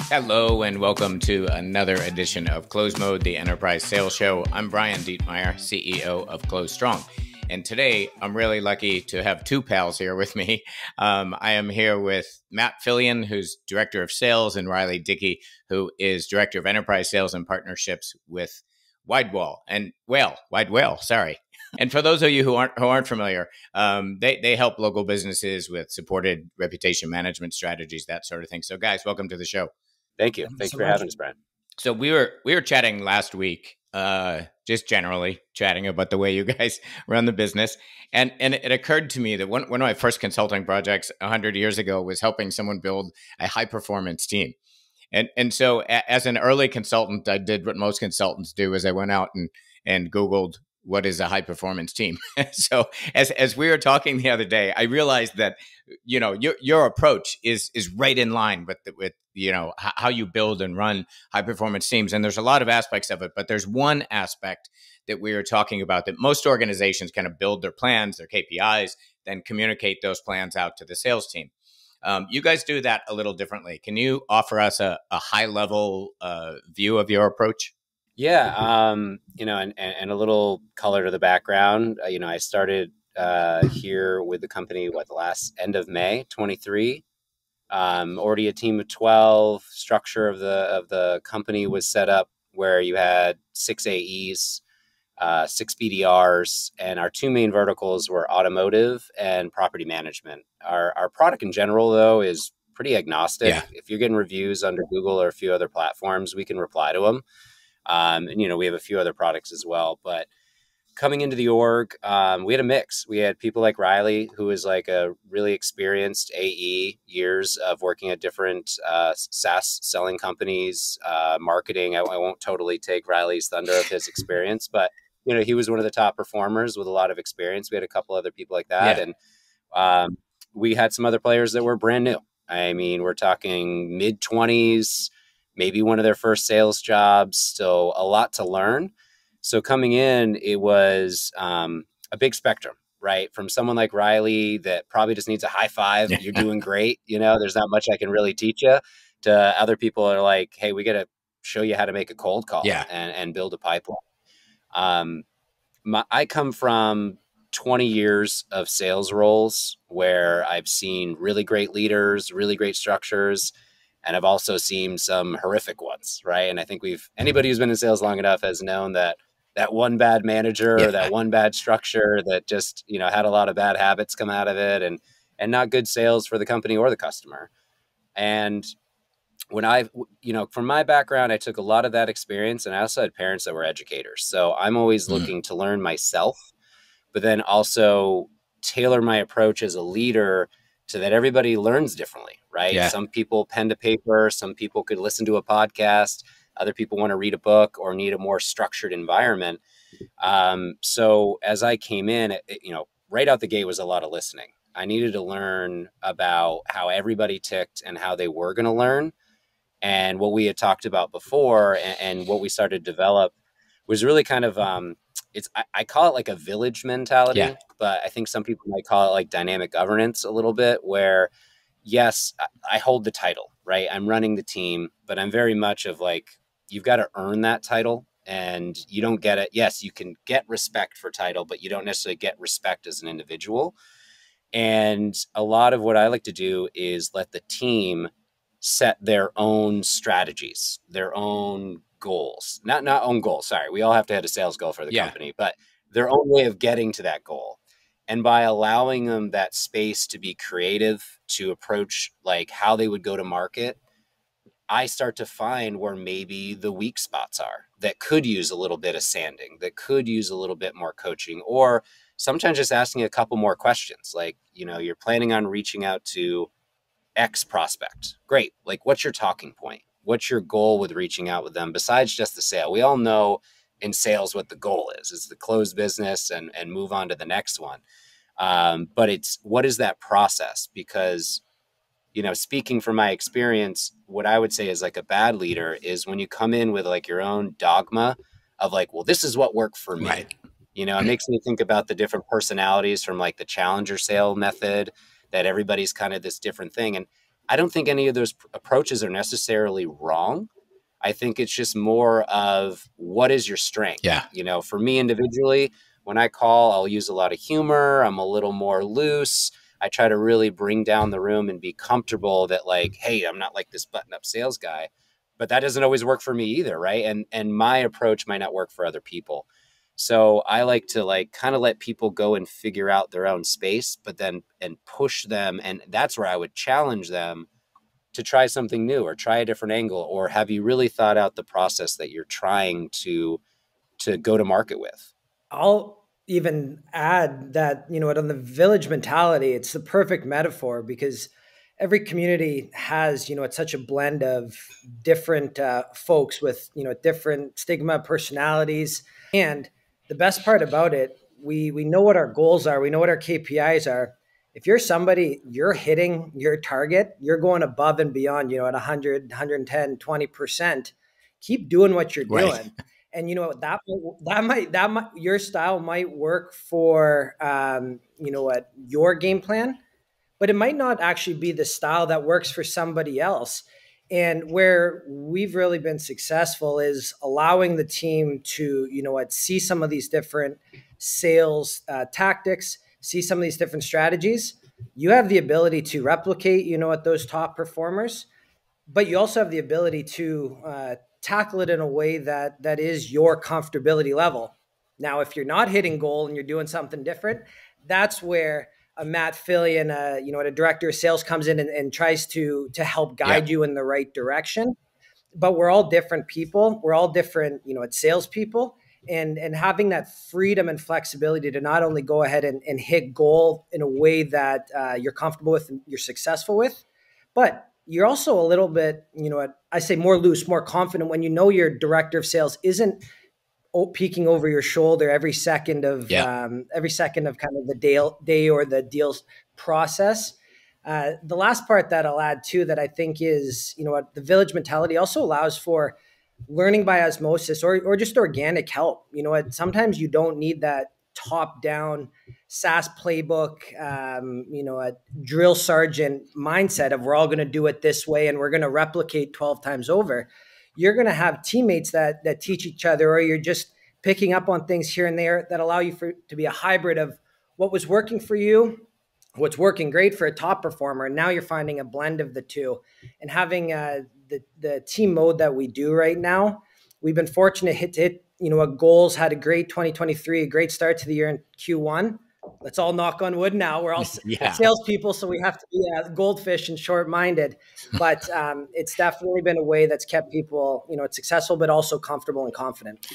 Hello and welcome to another edition of Close Mode, the Enterprise Sales Show. I'm Brian Dietmeyer, CEO of Close Strong. And today I'm really lucky to have two pals here with me. I am here with Matt Filion, who's Director of Sales, and Riley Dickie, who is Director of Enterprise Sales and Partnerships with Widewell. Sorry. And for those of you who aren't familiar, they help local businesses with supported reputation management strategies, that sort of thing. So guys, welcome to the show. Thank you. Thanks for having us, Brian. So we were chatting last week, just generally chatting about the way you guys run the business. And it occurred to me that one of my first consulting projects 100 years ago was helping someone build a high performance team. And so as an early consultant, I did what most consultants do, is I went out and Googled what is a high performance team. So as we were talking the other day, I realized that, you know, your approach is right in line with you know, how you build and run high performance teams. And there's a lot of aspects of it, but there's one aspect that we were talking about that most organizations kind of build their plans, their KPIs, then communicate those plans out to the sales team. You guys do that a little differently. Can you offer us a high level view of your approach? Yeah, you know, and a little color to the background. You know, I started here with the company the end of May 23. Already a team of 12. Structure of the company was set up where you had 6 AEs, 6 BDRs, and our two main verticals were automotive and property management. Our product in general, though, is pretty agnostic. Yeah. If you're getting reviews under Google or a few other platforms, we can reply to them. And, you know, we have a few other products as well. But coming into the org, we had a mix. We had people like Riley, who is like a really experienced AE, years of working at different SaaS selling companies, marketing. I won't totally take Riley's thunder of his experience, but, you know, he was one of the top performers with a lot of experience. We had a couple other people like that. Yeah. And we had some other players that were brand new. I mean, we're talking mid-20s, maybe one of their first sales jobs, so a lot to learn. So coming in, it was a big spectrum, right? From someone like Riley that probably just needs a high five, you're doing great, you know, there's not much I can really teach you, to other people that are like, hey, we got to show you how to make a cold call and build a pipeline. I come from 20 years of sales roles where I've seen really great leaders, really great structures, and I've also seen some horrific ones, right? And I think anybody who's been in sales long enough has known that one bad manager or that one bad structure that just, you know, had a lot of bad habits come out of it and not good sales for the company or the customer. And when you know, from my background, I took a lot of that experience, and I also had parents that were educators. So I'm always looking to learn myself, but then also tailor my approach as a leader so that everybody learns differently, right? Yeah. Some people pen to paper, some people could listen to a podcast, other people want to read a book or need a more structured environment. So as I came in, you know, right out the gate was a lot of listening. I needed to learn about how everybody ticked and how they were going to learn. And what we had talked about before and what we started to develop was really kind of, I call it like a village mentality, but I think some people might call it like dynamic governance a little bit, where yes, I hold the title, right? I'm running the team, but I'm very much of like, you've got to earn that title, and you don't get it. Yes, you can get respect for title, but you don't necessarily get respect as an individual. And a lot of what I like to do is let the team set their own strategies, their own goals, not own goals. Sorry. We all have to have a sales goal for the company, but their own way of getting to that goal. And by allowing them that space to be creative, to approach like how they would go to market, I start to find where maybe the weak spots are that could use a little bit of sanding, that could use a little bit more coaching, or sometimes just asking a couple more questions. Like, you know, you're planning on reaching out to X prospect. Great. Like, what's your talking point? What's your goal with reaching out with them besides just the sale? We all know in sales what the goal is. It's to close business and move on to the next one. But it's, what is that process? Because, you know, speaking from my experience, what I would say is like a bad leader is when you come in with like your own dogma of like, well, this is what worked for me. Right. You know, it makes me think about the different personalities from like the challenger sale method, that everybody's kind of this different thing. And I don't think any of those approaches are necessarily wrong. I think it's just more of what is your strength. Yeah. For me individually, when I call, I'll use a lot of humor. I'm a little more loose. I try to really bring down the room and be comfortable that, like, hey, I'm not like this button up sales guy. But that doesn't always work for me either, right? And my approach might not work for other people. So I like to kind of let people go and figure out their own space, but then and push them. And that's where I would challenge them to try something new or try a different angle, or have you really thought out the process that you're trying to go to market with? I'll even add that, on the village mentality, it's the perfect metaphor because every community has, it's such a blend of different folks with, different stigma, personalities. And the best part about it, we know what our goals are. We know what our KPIs are. If you're somebody, you're hitting your target, you're going above and beyond, at 100, 110, 20%. Keep doing what you're Right. doing. And that might your style might work for your game plan, but it might not actually be the style that works for somebody else. And where we've really been successful is allowing the team to see some of these different sales tactics, see some of these different strategies. You have the ability to replicate those top performers, but you also have the ability to tackle it in a way that is your comfortability level. Now, if you're not hitting goal and you're doing something different, that's where a Matt Filion, a director of sales comes in and tries to help guide you in the right direction. But we're all different people. We're all different, salespeople. And having that freedom and flexibility to not only go ahead and hit goal in a way that you're comfortable with and you're successful with, but you're also a little bit, I say more loose, more confident when your director of sales isn't peeking over your shoulder every second of kind of the day or the deals process. The last part that I'll add too, that I think is, the village mentality also allows for learning by osmosis or just organic help. Sometimes you don't need that top down SaaS playbook, a drill sergeant mindset of we're all going to do it this way and we're going to replicate 12 times over. You're going to have teammates that teach each other, or you're just picking up on things here and there that allow you to be a hybrid of what was working for you, what's working great for a top performer. And now you're finding a blend of the two. And having the team mode that we do right now, we've been fortunate to hit goals, had a great 2023, a great start to the year in Q1. Let's all knock on wood now. We're all salespeople, so we have to be goldfish and short-minded. But it's definitely been a way that's kept people, successful, but also comfortable and confident.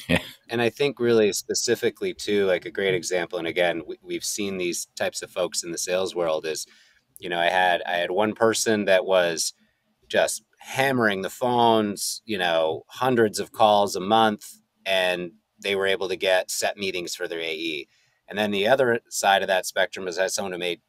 And I think really specifically too, like a great example, and again, we've seen these types of folks in the sales world is, I had one person that was just hammering the phones, hundreds of calls a month, and they were able to get set meetings for their AE. And then the other side of that spectrum is that someone who made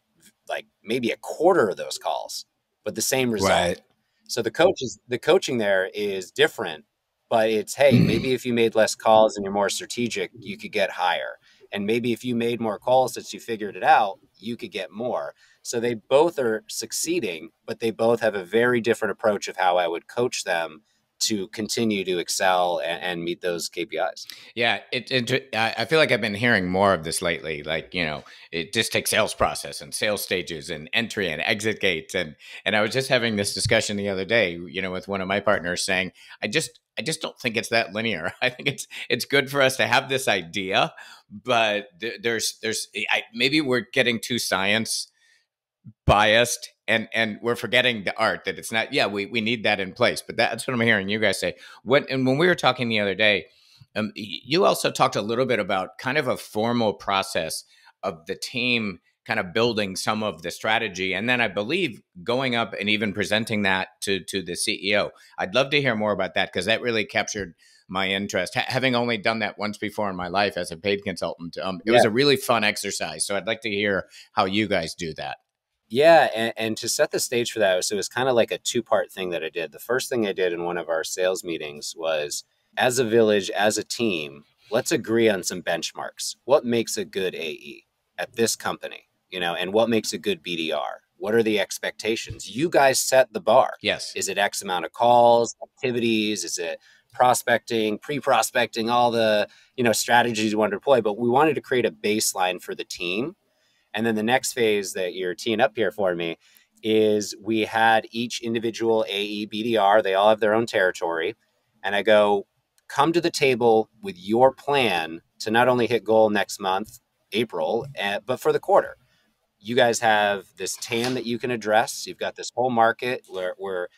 like maybe a quarter of those calls, but the same result. Right. So the coaching there is different, but it's, hey, maybe if you made less calls and you're more strategic, you could get higher. And maybe if you made more calls since you figured it out, you could get more. So they both are succeeding, but they both have a very different approach of how I would coach them to continue to excel and meet those KPIs. Yeah, I feel like I've been hearing more of this lately. Like, it just takes sales process and sales stages and entry and exit gates. And I was just having this discussion the other day, with one of my partners saying, I just don't think it's that linear. I think it's good for us to have this idea, but maybe we're getting too science biased and we're forgetting the art, that it's not, we need that in place. But that's what I'm hearing you guys say. When we were talking the other day, you also talked a little bit about kind of a formal process of the team kind of building some of the strategy, and then I believe going up and even presenting that to the CEO. I'd love to hear more about that, because that really captured my interest, having only done that once before in my life as a paid consultant. It was a really fun exercise, so I'd like to hear how you guys do that. Yeah, and to set the stage for that, so it was kind of like a two-part thing that I did. The first thing I did in one of our sales meetings was, as a village, as a team, let's agree on some benchmarks. What makes a good AE at this company, and what makes a good BDR? What are the expectations? You guys set the bar. Yes. Is it X amount of calls, activities? Is it prospecting, pre-prospecting, all the, strategies you want to deploy? But we wanted to create a baseline for the team. And then the next phase that you're teeing up here for me is we had each individual AE BDR, they all have their own territory. And I go, come to the table with your plan to not only hit goal next month, April, but for the quarter. You guys have this TAM that you can address. You've got this whole market where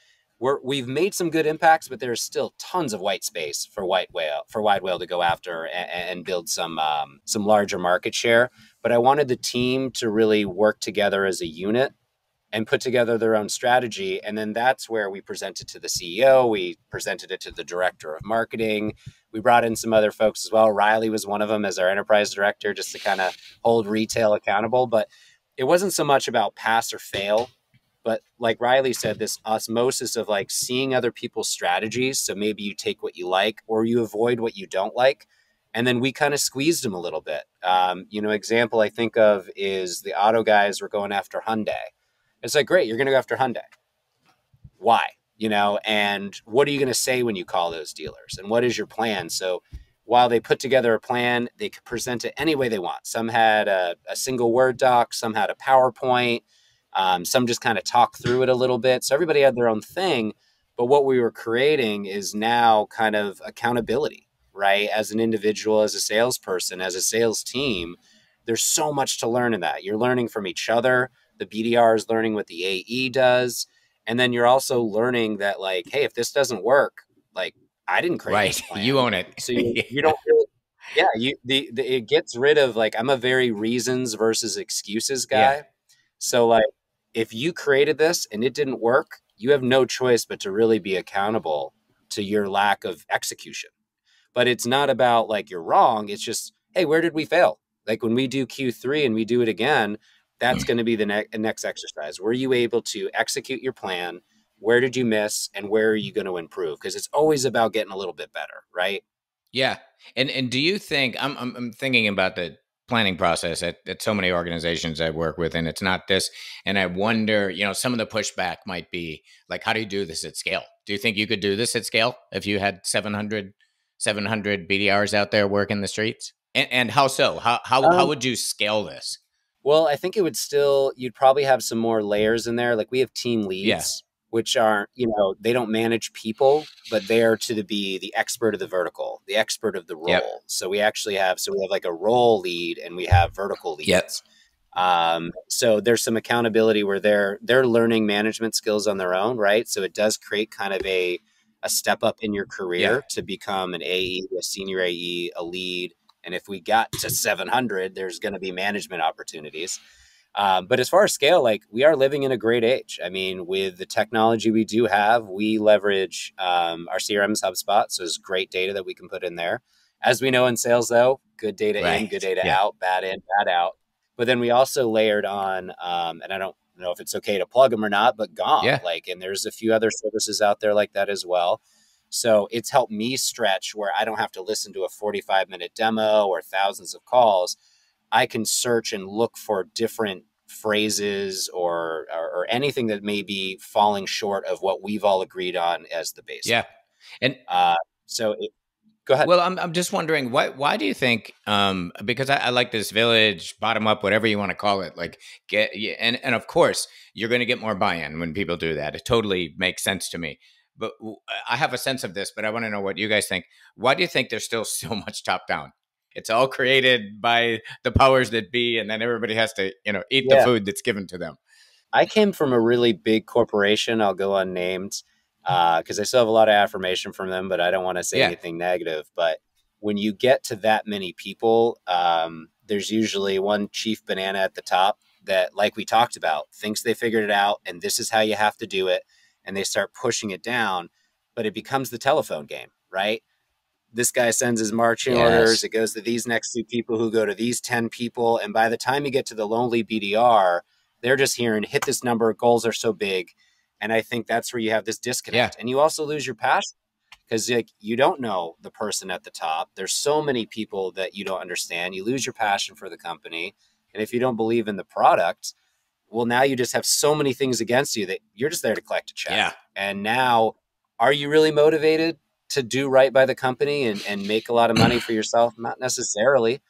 we've made some good impacts, but there's still tons of white space for wide whale to go after and build some larger market share. But I wanted the team to really work together as a unit and put together their own strategy. And then that's where we presented to the CEO. We presented it to the director of marketing. We brought in some other folks as well. Riley was one of them as our enterprise director, just to kind of hold retail accountable. But it wasn't so much about pass or fail, but like Riley said, this osmosis of like seeing other people's strategies. So maybe you take what you like or you avoid what you don't like. And then we kind of squeezed them a little bit. Example I think of is the auto guys were going after Hyundai. It's like, great, you're going to go after Hyundai. Why? And what are you going to say when you call those dealers? And what is your plan? So while they put together a plan, they could present it any way they want. Some had a single Word doc, some had a PowerPoint, some just kind of talk through it a little bit. So everybody had their own thing. But what we were creating is now kind of accountability, right? As an individual, as a salesperson, as a sales team, there's so much to learn in that. You're learning from each other. The BDR is learning what the AE does. And then you're also learning that, like, hey, if this doesn't work, like, I didn't create this plan. You own it. So you don't really, it gets rid of, like, I'm a very reasons versus excuses guy. Yeah. So, like, if you created this and it didn't work, you have no choice but to really be accountable to your lack of execution. But it's not about, like, you're wrong. It's just, hey, where did we fail? Like, when we do Q3 and we do it again, that's going to be the next exercise. Were you able to execute your plan? Where did you miss? And where are you going to improve? Because it's always about getting a little bit better, right? Yeah. And do you think, I'm thinking about the planning process at so many organizations I work with, and it's not this. And I wonder, some of the pushback might be like, how do you do this at scale? Do you think you could do this at scale if you had 700 BDRs out there working the streets? And how so? How would you scale this? Well, I think it would you'd probably have some more layers in there. Like, we have team leads, which aren't, they don't manage people, but they are to be the expert of the vertical, the expert of the role. Yep. So we have like a role lead and we have vertical leads. Yep. So there's some accountability where they're learning management skills on their own, right? So it does create kind of a step up in your career to become an AE, a senior AE, a lead. And if we got to 700, there's going to be management opportunities. But as far as scale, like, we are living in a great age. I mean, with the technology we do have, we leverage our CRM HubSpot. So there's great data that we can put in there. As we know in sales, though, good data in, good data out, bad in, bad out. But then we also layered on, and I don't know if it's okay to plug them or not, but Gong. And there's a few other services out there like that as well. So it's helped me stretch where I don't have to listen to a 45-minute demo or thousands of calls. I can search and look for different phrases or anything that may be falling short of what we've all agreed on as the baseline. Yeah. And go ahead. Well, I'm just wondering, why do you think, because I like this village, bottom up, whatever you want to call it, like and of course, you're going to get more buy-in when people do that. It totally makes sense to me. But I have a sense of this, but I want to know what you guys think. Why do you think there's still so much top down? It's all created by the powers that be, and then everybody has to, eat the food that's given to them. I came from a really big corporation. I'll go unnamed because I still have a lot of affirmation from them, but I don't want to say anything negative. But when you get to that many people, there's usually one chief banana at the top that, like we talked about, thinks they figured it out, and this is how you have to do it. And they start pushing it down, but it becomes the telephone game, right? This guy sends his marching orders. It goes to these next 2 people who go to these 10 people. And by the time you get to the lonely BDR, they're just hearing, hit this number, goals are so big. And I think that's where you have this disconnect. And you also lose your passion because, like, you don't know the person at the top. There's so many people that you don't understand. You lose your passion for the company. And if you don't believe in the product, Well, now you just have so many things against you that you're just there to collect a check. Yeah. And now, are you really motivated to do right by the company and make a lot of money for yourself? Not necessarily.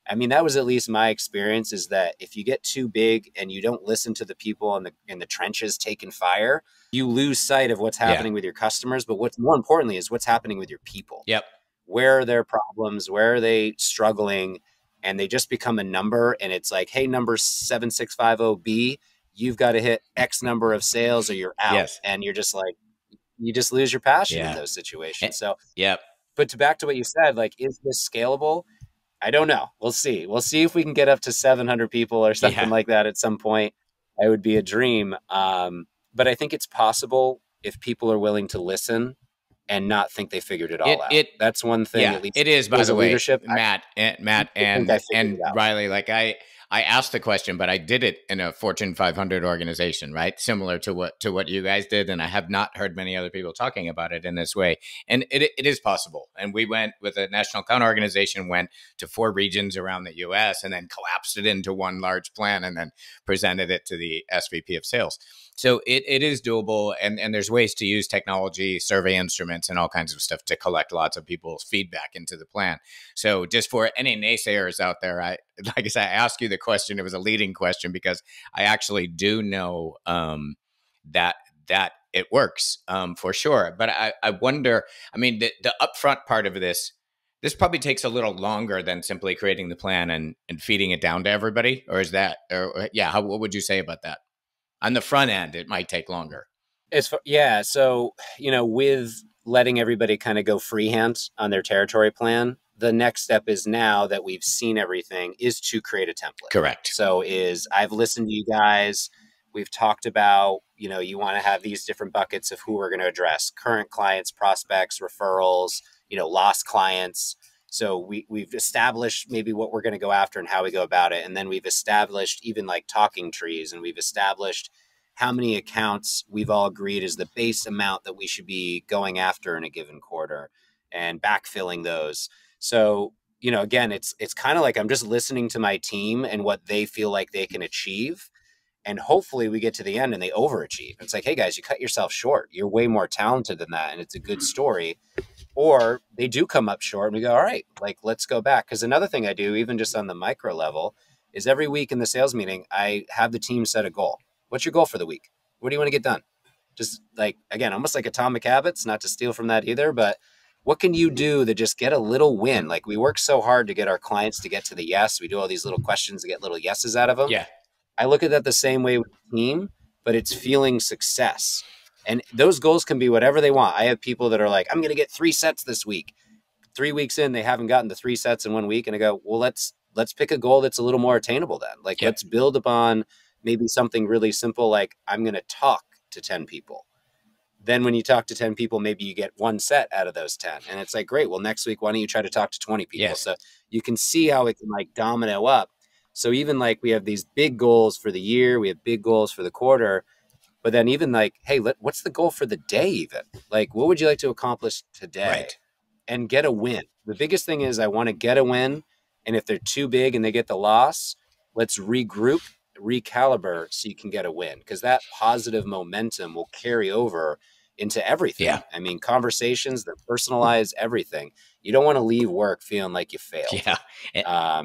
I mean, that was at least my experience, is that if you get too big and you don't listen to the people in the trenches taking fire, you lose sight of what's happening with your customers. But what's more importantly is what's happening with your people. Yep. Where are their problems? Where are they struggling? And they just become a number. And it's like, hey, number 7650B, you've got to hit X number of sales or you're out. Yes. And you're just like, you just lose your passion in those situations. So, but back to what you said, like, is this scalable? I don't know. We'll see. We'll see if we can get up to 700 people or something like that at some point. It would be a dream. But I think it's possible if people are willing to listen and not think they figured it all out. That's one thing. Yeah, at least it is, by the way, leadership, Matt and Riley, like I asked the question, but I did it in a Fortune 500 organization, right? Similar to what you guys did. And I have not heard many other people talking about it in this way. And it is possible. And we went with a national account organization, went to 4 regions around the US and then collapsed it into one large plan and then presented it to the SVP of sales. So it is doable, and there's ways to use technology, survey instruments, and all kinds of stuff to collect lots of people's feedback into the plan. So just for any naysayers out there, like I said, I asked you the question. It was a leading question because I actually do know that it works for sure. But I wonder, I mean, the upfront part of this probably takes a little longer than simply creating the plan and feeding it down to everybody. Or is that, what would you say about that? On the front end, it might take longer. So, with letting everybody kind of go freehand on their territory plan, the next step is, now that we've seen everything, is to create a template. Correct. So I've listened to you guys. We've talked about, you want to have these different buckets of who we're going to address: current clients, prospects, referrals, lost clients. So we've established maybe what we're going to go after and how we go about it. And then we've established even like talking trees, and we've established how many accounts we've all agreed is the base amount that we should be going after in a given quarter, and backfilling those. So, again, it's kind of like I'm just listening to my team and what they feel like they can achieve. And hopefully we get to the end and they overachieve. It's like, hey guys, you cut yourself short. You're way more talented than that. And it's a good story. Or they do come up short and we go, all right, like, let's go back. Because another thing I do, even just on the micro level, is every week in the sales meeting, I have the team set a goal. What's your goal for the week? What do you want to get done? Just like, again, almost like atomic habits, not to steal from that either, but what can you do to just get a little win? Like, we work so hard to get our clients to get to the yes. We do all these little questions to get little yeses out of them. Yeah. I look at that the same way with the team, but it's feeling success. And those goals can be whatever they want. I have people that are like, I'm going to get 3 sets this week. 3 weeks in, they haven't gotten the 3 sets in 1 week. And I go, well, let's pick a goal that's a little more attainable then. Like, let's build upon maybe something really simple, like I'm going to talk to 10 people. Then when you talk to 10 people, maybe you get 1 set out of those 10. And it's like, great. Well, next week, why don't you try to talk to 20 people? Yes. So you can see how it can like domino up. So even like we have these big goals for the year, we have big goals for the quarter, but then even like, hey, what's the goal for the day even? Like, what would you like to accomplish today? Right. And get a win. The biggest thing is I want to get a win. And if they're too big and they get the loss, let's regroup, recalibrate so you can get a win. Because that positive momentum will carry over into everything. Yeah. I mean, conversations that personalize everything. You don't want to leave work feeling like you failed. Yeah.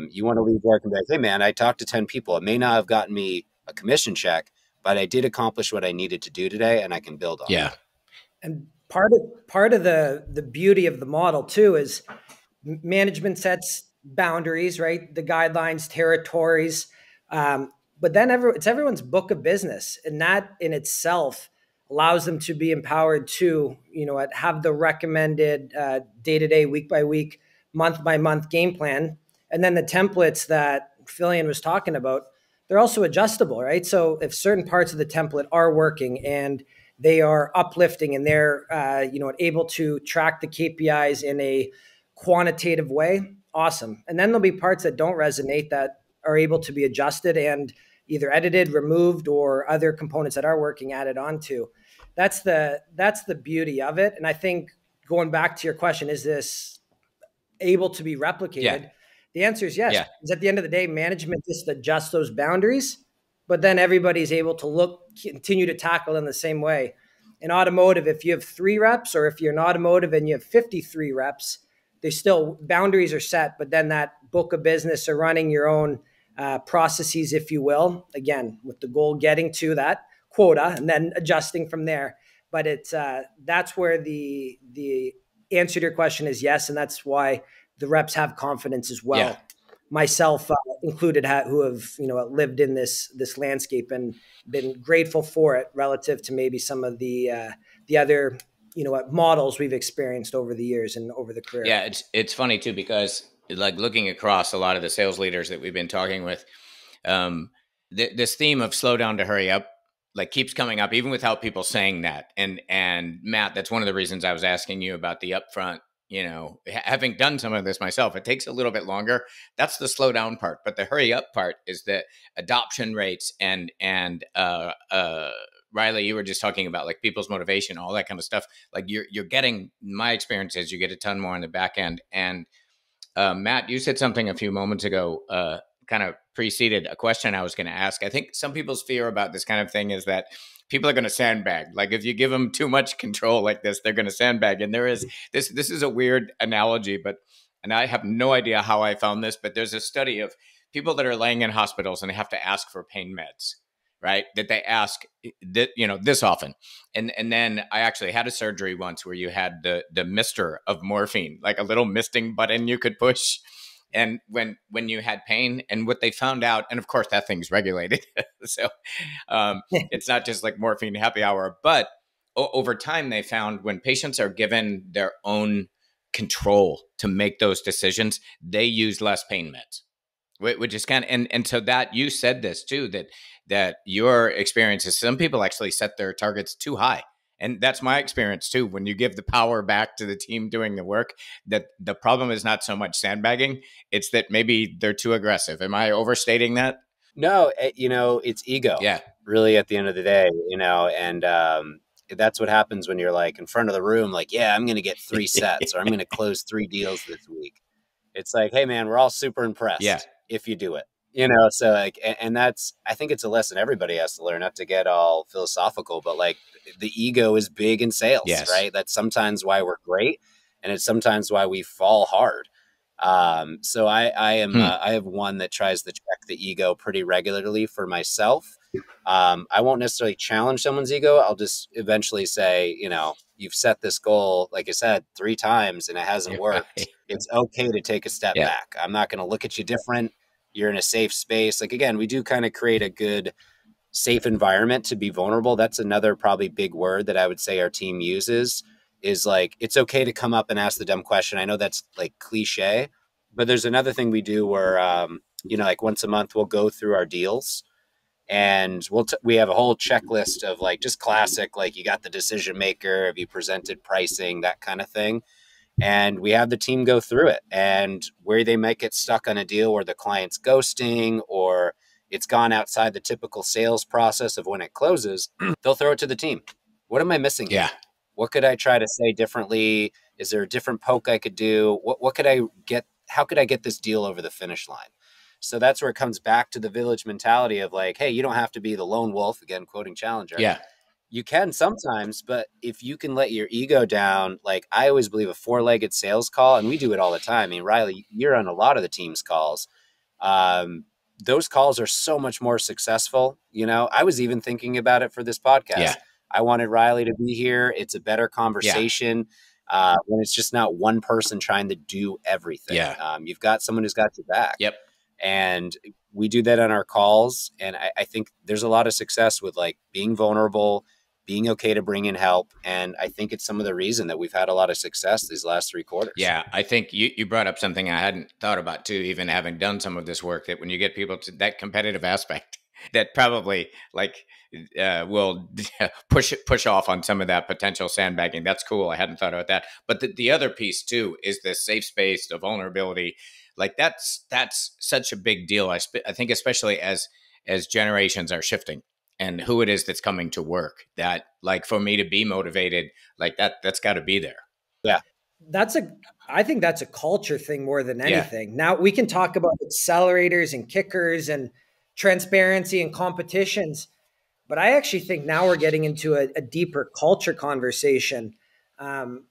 You want to leave work and be like, hey man, I talked to 10 people. It may not have gotten me a commission check, but I did accomplish what I needed to do today, and I can build on it. And part of the beauty of the model too is management sets boundaries, right? The guidelines, territories, but then it's everyone's book of business, and that in itself allows them to be empowered to, have the recommended day-to-day, week-by-week, month-by-month game plan. And then the templates that Filion was talking about, they're also adjustable, right? So if certain parts of the template are working and they are uplifting and they're, able to track the KPIs in a quantitative way, awesome. And then there'll be parts that don't resonate that are able to be adjusted and either edited, removed, or other components that are working added onto. That's the beauty of it. And I think going back to your question, is this able to be replicated? The answer is yes. Because at the end of the day, management just adjusts those boundaries but then everybody's able to continue to tackle in the same way. In automotive, if you have 3 reps, or if you're in automotive and you have 53 reps, there's still boundaries are set, but then that book of business or running your own processes, if you will, again, with the goal getting to that quota and then adjusting from there. But it's that's where the answer to your question is yes, and that's why the reps have confidence as well. Yeah. Myself included, who have lived in this landscape and been grateful for it relative to maybe some of the other models we've experienced over the years and over the career. Yeah, it's funny too, because like looking across a lot of the sales leaders that we've been talking with, this theme of slow down to hurry up like keeps coming up, even without people saying that. And Matt, that's one of the reasons I was asking you about the upfront. Having done some of this myself, it takes a little bit longer. That's the slow down part, but the hurry up part is the adoption rates and Riley, you were just talking about like people's motivation, all that kind of stuff. Like you're getting, my experience is you get a ton more on the back end. And Matt, you said something a few moments ago, kind of preceded a question I was going to ask. I think some people's fear about this kind of thing is that people are going to sandbag. Like if you give them too much control like this, they're going to sandbag. And there is this is a weird analogy, and I have no idea how I found this, but there's a study of people that are laying in hospitals and they have to ask for pain meds, right? That they ask that, this often. And then I actually had a surgery once where you had the mister of morphine, like a little misting button you could push. And when you had pain, and what they found out, and of course that thing's regulated, so it's not just like morphine happy hour, but over time they found when patients are given their own control to make those decisions, they use less pain meds, which is kind of, and so that you said this too, that your experience is some people actually set their targets too high. And that's my experience too. When you give the power back to the team doing the work, that the problem is not so much sandbagging. It's that maybe they're too aggressive. Am I overstating that? No, it's ego. Yeah. Really at the end of the day, and that's what happens when you're like in front of the room, like, yeah, I'm going to get 3 sets or I'm going to close 3 deals this week. It's like, hey man, we're all super impressed if you do it. So like, and that's, I think it's a lesson everybody has to learn, not to get all philosophical, but like the ego is big in sales, right? That's sometimes why we're great. And it's sometimes why we fall hard. So I have one that tries to check the ego pretty regularly for myself. I won't necessarily challenge someone's ego. I'll just eventually say, you've set this goal, like I said, 3 times and it hasn't worked. Right. It's okay to take a step back. I'm not going to look at you different. You're in a safe space. Like, again, we do kind of create a good, safe environment to be vulnerable. That's another probably big word that I would say our team uses, is like, it's okay to come up and ask the dumb question. I know that's like cliche, but there's another thing we do where, like once a month we'll go through our deals and we have a whole checklist of like just classic, like you got the decision maker, have you presented pricing, that kind of thing. And we have the team go through it, and where they might get stuck on a deal where the client's ghosting or it's gone outside the typical sales process of when it closes, they'll throw it to the team. What am I missing here? What could I try to say differently? Is there a different poke I could do? What could I get? How could I get this deal over the finish line? So that's where it comes back to the village mentality of like, hey, you don't have to be the lone wolf, again, quoting Challenger. Yeah. You can sometimes, but if you can let your ego down, like I always believe a 4-legged sales call, and we do it all the time. I mean, Riley, you're on a lot of the team's calls. Those calls are so much more successful. I was even thinking about it for this podcast. Yeah. I wanted Riley to be here. It's a better conversation when it's just not one person trying to do everything. Yeah. You've got someone who's got your back. Yep. And we do that on our calls. And I think there's a lot of success with like being vulnerable, being okay to bring in help. And I think it's some of the reason that we've had a lot of success these last 3 quarters. Yeah, I think you brought up something I hadn't thought about too, even having done some of this work, that when you get people to that competitive aspect, that probably like will push off on some of that potential sandbagging. That's cool. I hadn't thought about that. But the other piece too is the safe space, the vulnerability. Like that's such a big deal. I think especially as generations are shifting and who it is that's coming to work, that like for me to be motivated, like that's got to be there. Yeah. I think that's a culture thing more than anything. Yeah. Now we can talk about accelerators and kickers and transparency and competitions. But I actually think now we're getting into a deeper culture conversation. I'm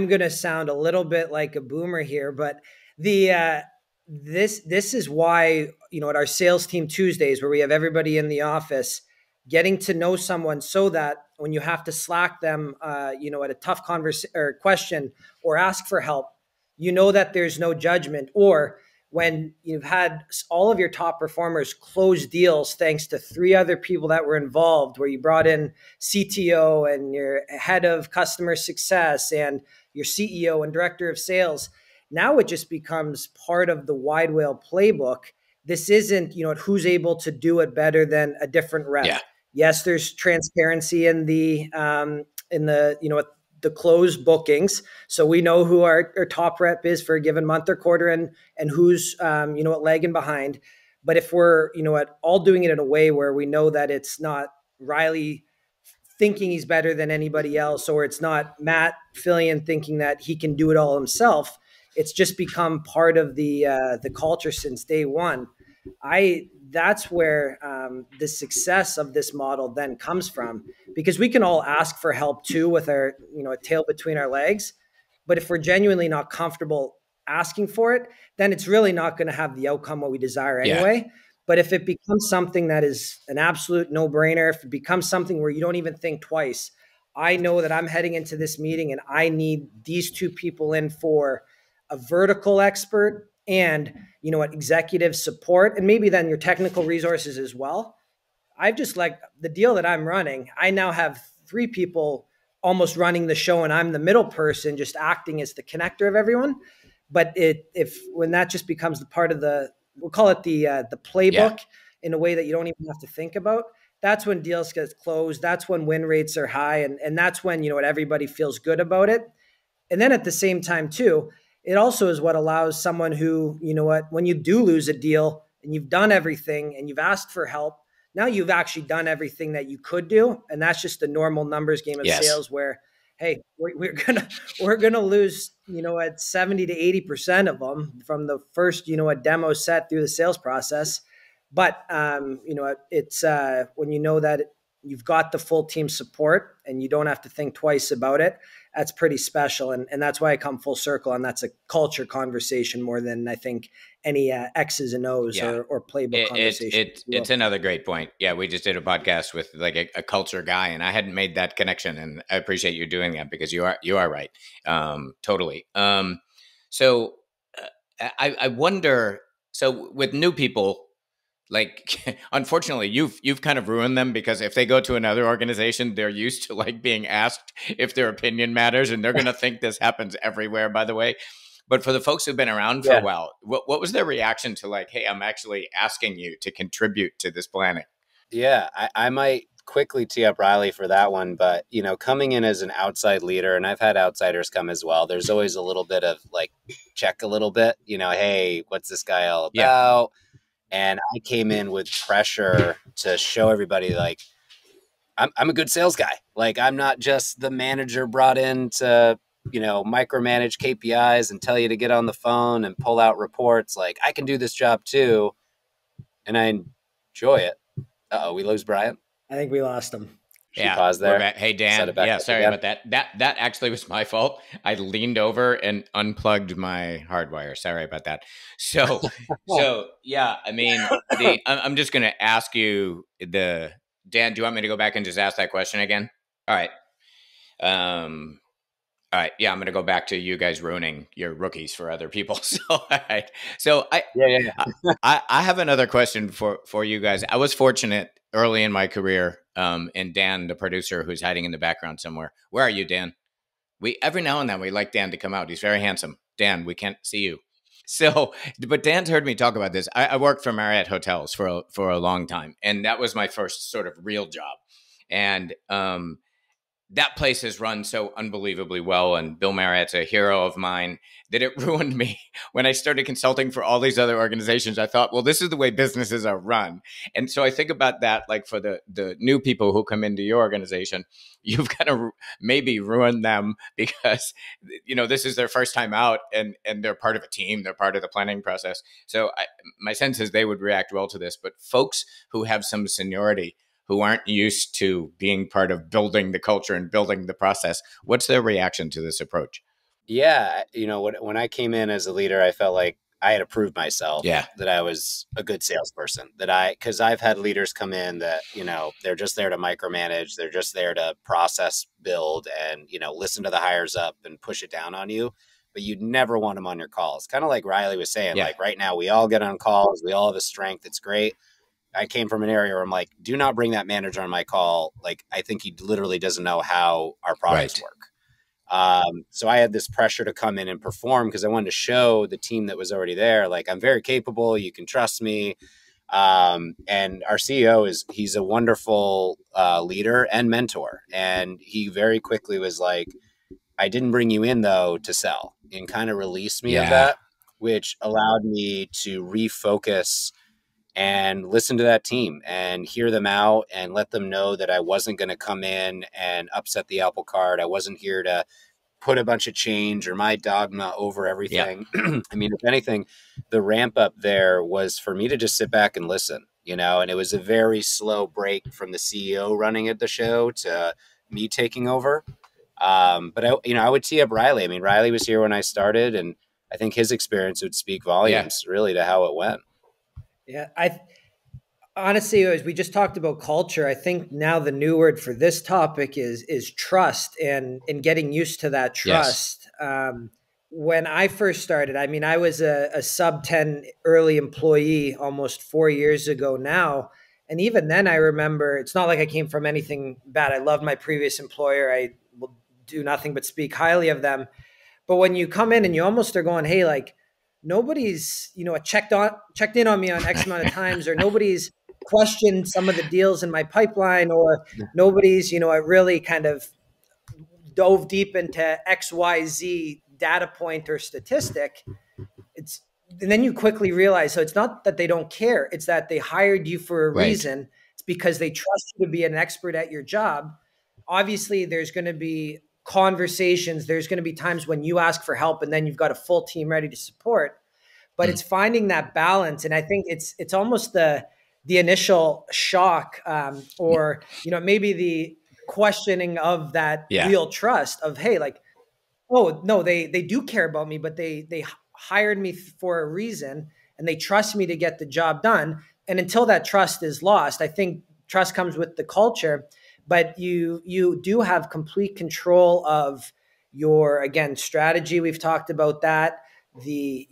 going to sound a little bit like a boomer here, but this is why, at our sales team Tuesdays, where we have everybody in the office, getting to know someone so that when you have to Slack them, at a tough conversation or question or ask for help, that there's no judgment. Or when you've had all of your top performers close deals thanks to 3 other people that were involved, where you brought in CTO and your head of customer success and your CEO and director of sales, now it just becomes part of the wide whale playbook. This isn't, who's able to do it better than a different rep. Yeah. Yes, there's transparency in the the closed bookings. So we know who our top rep is for a given month or quarter and who's, lagging behind. But if we're, all doing it in a way where we know that it's not Riley thinking he's better than anybody else, or it's not Matt Filion thinking that he can do it all himself, it's just become part of the culture since day one. That's where the success of this model then comes from, because we can all ask for help too with our, a tail between our legs. But if we're genuinely not comfortable asking for it, then it's really not going to have the outcome what we desire anyway. Yeah. But if it becomes something that is an absolute no-brainer, if it becomes something where you don't even think twice, I know that I'm heading into this meeting and I need these 2 people in for a vertical expert and, executive support, and maybe then your technical resources as well. I've just, like, the deal that I'm running, I now have 3 people almost running the show, and I'm the middle person just acting as the connector of everyone. But when that just becomes the part of we'll call it the playbook, in a way that you don't even have to think about, that's when deals get closed. That's when win rates are high. And that's when, everybody feels good about it. And then at the same time too, it also is what allows someone who, when you do lose a deal and you've done everything and you've asked for help, now you've actually done everything that you could do. And that's just the normal numbers game of sales where, hey, we're gonna lose, at 70 to 80% of them from the first, a demo set through the sales process. But it's when you know that you've got the full team support and you don't have to think twice about it, that's pretty special. And that's why I come full circle. And that's a culture conversation more than I think any X's and O's or playbook conversation. It's another great point. Yeah, we just did a podcast with like a culture guy, and I hadn't made that connection. And I appreciate you doing that, because you are right. Totally. So I wonder, so with new people, like, unfortunately, you've kind of ruined them, because if they go to another organization, they're used to like being asked if their opinion matters, and they're going to think this happens everywhere, by the way. But for the folks who've been around for a while, what was their reaction to like, hey, I'm actually asking you to contribute to this planning? Yeah, I might quickly tee up Riley for that one, but coming in as an outside leader, and I've had outsiders come as well, there's always a little bit of like, check a little bit, hey, what's this guy all about? Yeah. And I came in with pressure to show everybody, like, I'm a good sales guy. Like, I'm not just the manager brought in to, micromanage KPIs and tell you to get on the phone and pull out reports. Like, I can do this job too, and I enjoy it. Uh-oh, we lose Brian? I think we lost him. Pause there. Hey, Dan. Yeah, sorry about that. That actually was my fault. I leaned over and unplugged my hardwire. Sorry about that. So yeah, I mean, I'm just going to ask you Dan, do you want me to go back and just ask that question again? All right. All right. Yeah, I'm going to go back to you guys ruining your rookies for other people. So, all right. So I have another question for you guys. I was fortunate early in my career, and Dan, the producer who's hiding in the background somewhere. Where are you, Dan? Every now and then we like Dan to come out. He's very handsome. Dan, we can't see you. So, but Dan's heard me talk about this. I worked for Marriott Hotels for a long time, and that was my first sort of real job. And that place is run so unbelievably well, and Bill Marriott's a hero of mine, that it ruined me. When I started consulting for all these other organizations, I thought, well, this is the way businesses are run. And so I think about that, like for the new people who come into your organization, you've got to maybe ruin them because, this is their first time out, and they're part of a team, they're part of the planning process. So my sense is they would react well to this. But folks who have some seniority, who aren't used to being part of building the culture and building the process, what's their reaction to this approach? Yeah. When I came in as a leader, I felt like I had to prove myself that I was a good salesperson, because I've had leaders come in that, they're just there to micromanage. They're just there to process, build, and, listen to the hires up and push it down on you. But you'd never want them on your calls. Kind of like Riley was saying, like right now we all get on calls. We all have a strength. It's great. I came from an area where I'm like, do not bring that manager on my call. Like, I think he literally doesn't know how our products work. So I had this pressure to come in and perform because I wanted to show the team that was already there, like, I'm very capable. You can trust me. And our CEO he's a wonderful leader and mentor. And he very quickly was like, I didn't bring you in, though, to sell, and kind of released me of that, which allowed me to refocus and listen to that team and hear them out and let them know that I wasn't going to come in and upset the apple cart. I wasn't here to put a bunch of change or my dogma over everything. I mean, if anything, the ramp up there was for me to just sit back and listen, and it was a very slow break from the CEO running at the show to me taking over. But I would tee up Riley. I mean, Riley was here when I started, and I think his experience would speak volumes really to how it went. Yeah, honestly, as we just talked about culture, I think now the new word for this topic is trust, and getting used to that trust. When I first started, I mean, I was a sub 10 early employee almost 4 years ago now. And even then, I remember, it's not like I came from anything bad. I loved my previous employer. I will do nothing but speak highly of them. But when you come in and you almost are going, hey, like, nobody's, checked in on me on X amount of times, or nobody's questioned some of the deals in my pipeline, or nobody's, I really kind of dove deep into XYZ data point or statistic. And then you quickly realize, so it's not that they don't care. It's that they hired you for a reason. It's because they trust you to be an expert at your job. Obviously, there's going to be conversations. There's going to be times when you ask for help and then you've got a full team ready to support, but it's finding that balance. And I think it's almost the initial shock, or, maybe the questioning of that real trust of, hey, like, oh no, they do care about me, but they hired me for a reason and they trust me to get the job done. And until that trust is lost, I think trust comes with the culture. But you do have complete control of your, again, strategy. We've talked about that. The,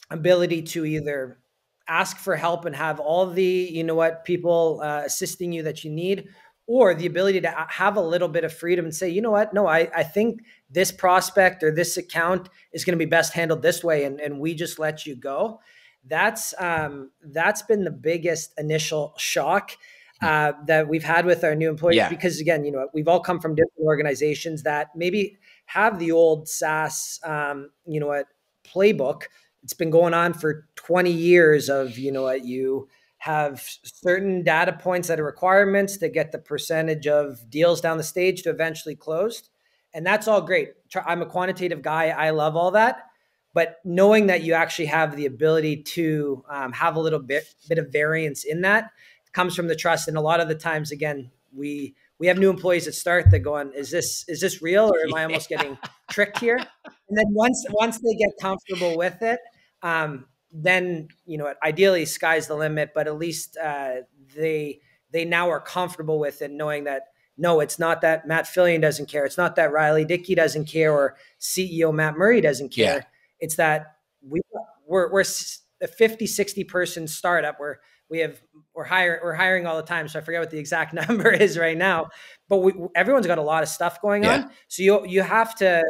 ability to either ask for help and have all the, people assisting you that you need, or the ability to have a little bit of freedom and say, no, I think this prospect or this account is going to be best handled this way. And we just let you go. That's been the biggest initial shock that we've had with our new employees, because again, we've all come from different organizations that maybe have the old SaaS, playbook. It's been going on for 20 years of, you have certain data points that are requirements to get the percentage of deals down the stage to eventually closed. And that's all great. I'm a quantitative guy. I love all that. But knowing that you actually have the ability to have a little bit of variance in that comes from the trust. And a lot of the times, again, we have new employees that start that going, is this real, or am I almost getting tricked here? And then once they get comfortable with it, then, ideally sky's the limit, but at least they now are comfortable with it, knowing that, no, it's not that Matt Filion doesn't care. It's not that Riley Dickie doesn't care, or CEO Matt Murray doesn't care. Yeah. It's that we're a 50, 60 person startup where we're hiring all the time. So I forget what the exact number is right now, but everyone's got a lot of stuff going on. So you have to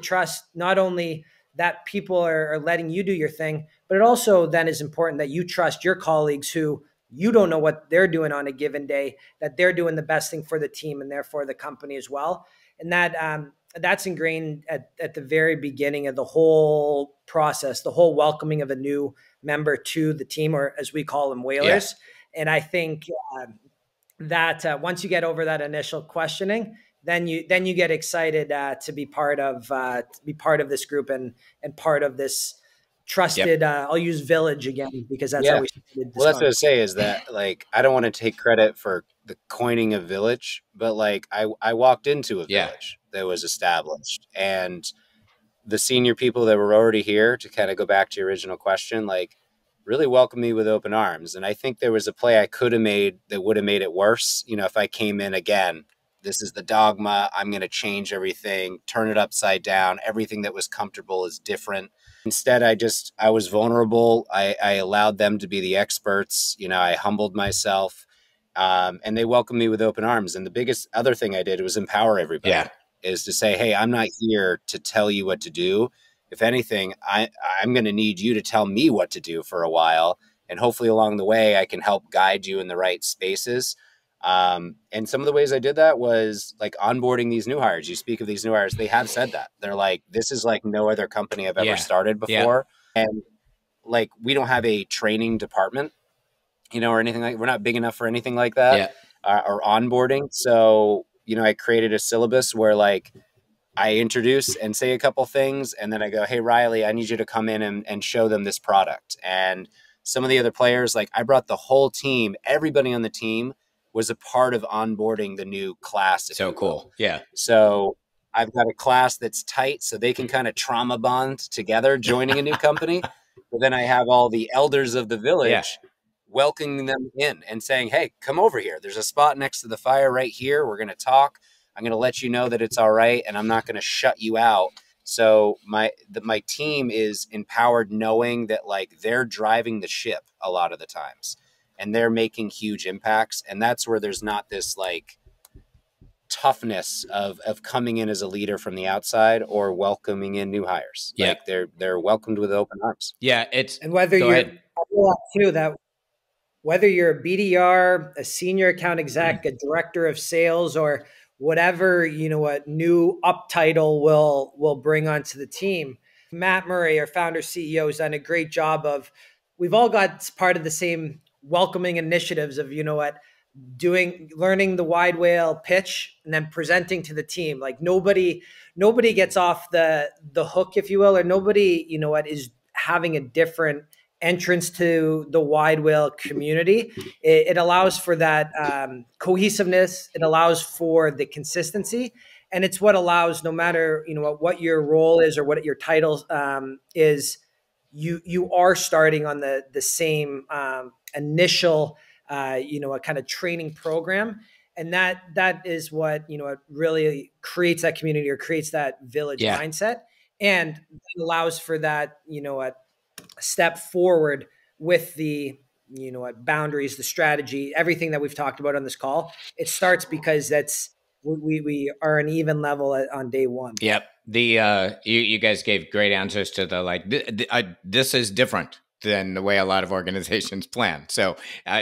trust not only that people are letting you do your thing, but it also then is important that you trust your colleagues who you don't know what they're doing on a given day, that they're doing the best thing for the team and therefore the company as well. And that's ingrained at the very beginning of the whole process, the whole welcoming of a new member to the team, or as we call them, whalers. Yeah. And I think that once you get over that initial questioning, then you get excited to be part of this group and part of this trusted. I'll use village again because that's how we started. Well, that's what I say is that, like, I don't want to take credit for the coining of village, but like I walked into a village that was established, and the senior people that were already here, to kind of go back to your original question, like, really welcomed me with open arms. And I think there was a play I could have made that would have made it worse. You know, if I came in again, this is the dogma, I'm going to change everything, turn it upside down. Everything that was comfortable is different. Instead, I was vulnerable. I allowed them to be the experts. You know, I humbled myself, and they welcomed me with open arms. And the biggest other thing I did was empower everybody, is to say, hey, I'm not here to tell you what to do. If anything, I'm going to need you to tell me what to do for a while. And hopefully along the way, I can help guide you in the right spaces. And some of the ways I did that was like onboarding these new hires. You speak of these new hires, they have said that. They're like, this is like no other company I've ever started before. And like, we don't have a training department, you know, or anything like, we're not big enough for anything like that, or onboarding. So, you know, I created a syllabus where like I introduce and say a couple things, and then I go, hey, Riley, I need you to come in and show them this product. And some of the other players, like I brought the whole team, everybody on the team was a part of onboarding the new class. So cool. Yeah. So I've got a class that's tight so they can kind of trauma bond together joining a new company. But then I have all the elders of the village welcoming them in and saying, hey, come over here. There's a spot next to the fire right here. We're going to talk. I'm going to let you know that it's all right, and I'm not going to shut you out. So my team is empowered, knowing that like they're driving the ship a lot of the times, and they're making huge impacts. And that's where there's not this like toughness of coming in as a leader from the outside or welcoming in new hires. Like they're welcomed with open arms. Yeah. And whether whether you're a BDR, a senior account exec, a director of sales, or whatever, you know, what new up title will bring onto the team. Matt Murray, our founder CEO, has done a great job of, we've all got part of the same welcoming initiatives of, you know what, learning the wide whale pitch and then presenting to the team. Like nobody gets off the hook, if you will, or nobody, you know what, is having a different entrance to the wide whale community. It allows for that cohesiveness. It allows for the consistency, and it's what allows, no matter, you know, what your role is or what your title is, you are starting on the same initial you know, a kind of training program. And that is what, you know, it really creates that community or creates that village mindset, and allows for that, you know, a step forward with the, you know, boundaries, the strategy, everything that we've talked about on this call. It starts because we are an even level on day one. Yep. You guys gave great answers to the like. This is different than the way a lot of organizations plan. So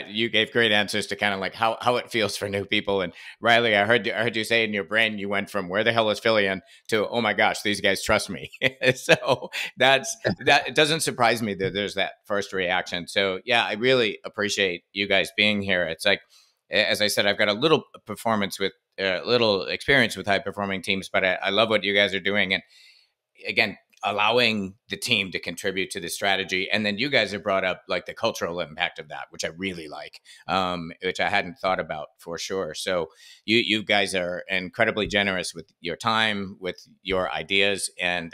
you gave great answers to kind of like how it feels for new people. And Riley, I heard you say in your brain, you went from where the hell is Filion to, oh my gosh, these guys trust me. So that it doesn't surprise me that there's that first reaction. So yeah, I really appreciate you guys being here. It's like, as I said, I've got a little experience with high performing teams, but I love what you guys are doing. And again, allowing the team to contribute to the strategy. And then you guys have brought up like the cultural impact of that, which I really like, which I hadn't thought about for sure. So you guys are incredibly generous with your time, with your ideas, and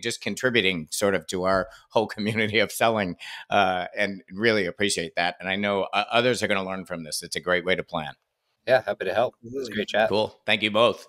just contributing sort of to our whole community of selling, and really appreciate that. And I know others are going to learn from this. It's a great way to plan. Yeah, happy to help. It was a great chat. Cool. Thank you both.